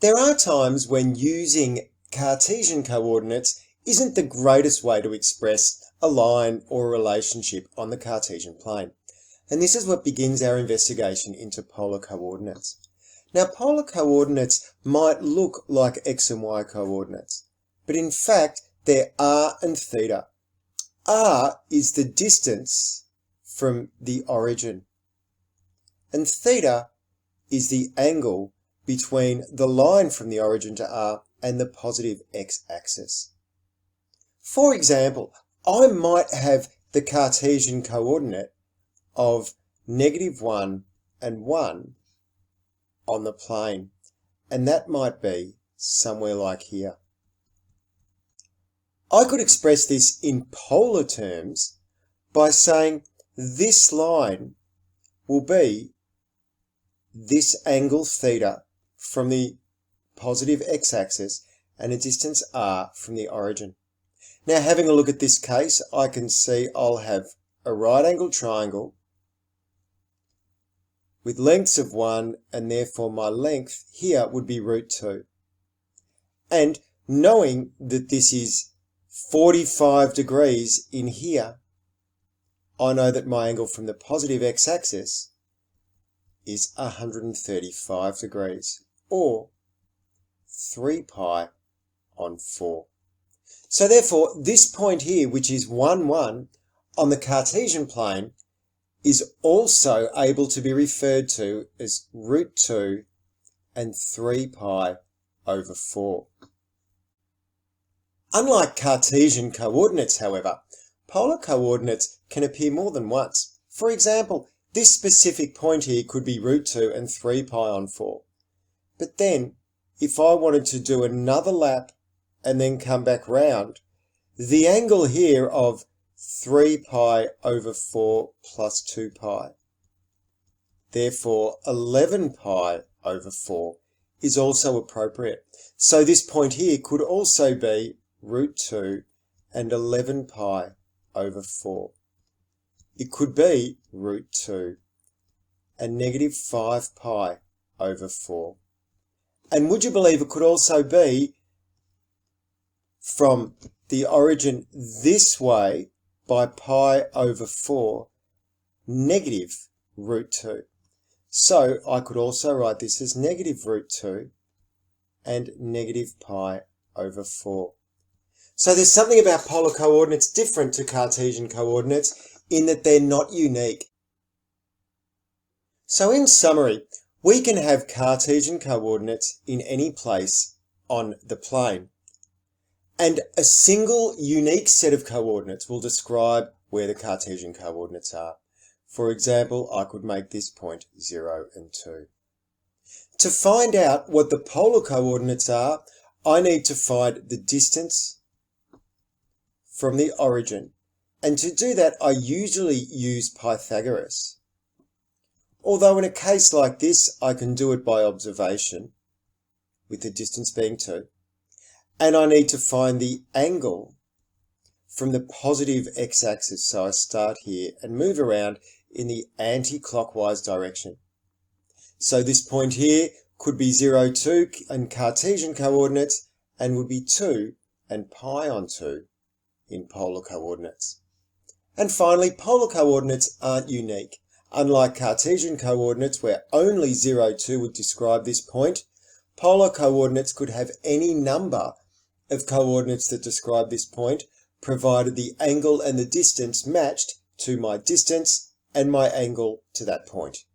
There are times when using Cartesian coordinates isn't the greatest way to express a line or a relationship on the Cartesian plane. And this is what begins our investigation into polar coordinates. Now, polar coordinates might look like x and y coordinates, but in fact, they're r and theta. R is the distance from the origin, and theta is the angle between the line from the origin to R and the positive x-axis. For example, I might have the Cartesian coordinate of -1 and 1 on the plane, and that might be somewhere like here. I could express this in polar terms by saying this line will be this angle theta from the positive x-axis and a distance r from the origin. Now, having a look at this case, I can see I'll have a right-angled triangle with lengths of 1, and therefore my length here would be √2. And knowing that this is 45 degrees in here, I know that my angle from the positive x-axis is 135 degrees, or 3 pi on 4. So therefore, this point here, which is 1, 1, on the Cartesian plane, is also able to be referred to as √2 and 3 pi over 4. Unlike Cartesian coordinates, however, polar coordinates can appear more than once. For example, this specific point here could be √2 and 3 pi on 4. But then, if I wanted to do another lap and then come back round, the angle here of 3 pi over 4 plus 2 pi, therefore 11 pi over 4, is also appropriate. So this point here could also be √2 and 11 pi over 4. It could be √2 and -5 pi over 4. And would you believe it could also be from the origin this way by pi over 4 -√2. So I could also write this as -√2 and -pi over 4. So there's something about polar coordinates different to Cartesian coordinates in that they're not unique. So in summary, we can have Cartesian coordinates in any place on the plane, and a single unique set of coordinates will describe where the Cartesian coordinates are. For example, I could make this point 0 and 2. To find out what the polar coordinates are, I need to find the distance from the origin. And to do that, I usually use Pythagoras. Although in a case like this, I can do it by observation, with the distance being 2. And I need to find the angle from the positive x-axis. So I start here and move around in the anti-clockwise direction. So this point here could be 0, 2 in Cartesian coordinates, and would be 2 and pi on 2 in polar coordinates. And finally, polar coordinates aren't unique. Unlike Cartesian coordinates, where only 0, 2 would describe this point, polar coordinates could have any number of coordinates that describe this point, provided the angle and the distance matched to my distance and my angle to that point.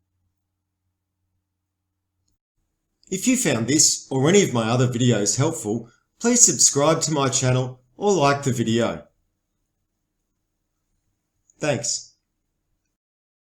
If you found this or any of my other videos helpful, please subscribe to my channel or like the video. Thanks.